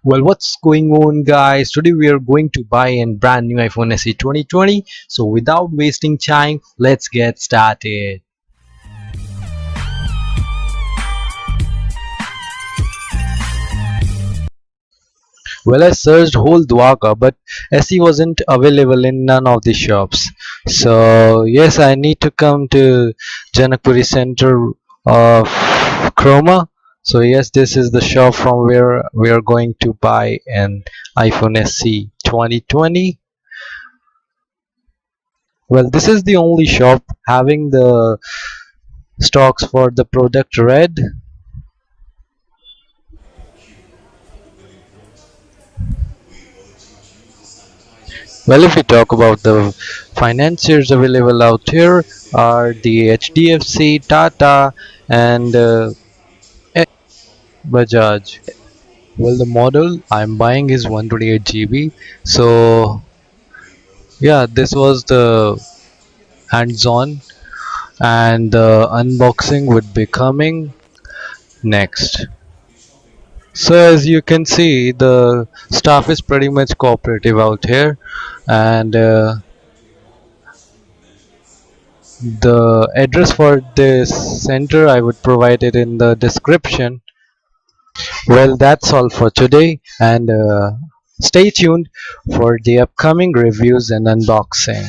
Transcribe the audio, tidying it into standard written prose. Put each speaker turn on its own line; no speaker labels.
Well, what's going on, guys? Today we are going to buy a brand new iPhone SE 2020. So without wasting time, let's get started. Well, I searched whole Dwarka, but SE wasn't available in none of the shops. So yes, I need to come to Janakpuri center of CROMA. So yes, this is the shop from where we are going to buy an iPhone SE 2020. Well, this is the only shop having the stocks for the product red. Well, if we talk about the financiers available out here are the HDFC, Tata, and Bajaj. Well, the model I'm buying is 128 GB. So yeah, this was the hands-on, and the unboxing would be coming next. So as you can see, the staff is pretty much cooperative out here, and the address for this center I would provide it in the description. Well, that's all for today, and stay tuned for the upcoming reviews and unboxing.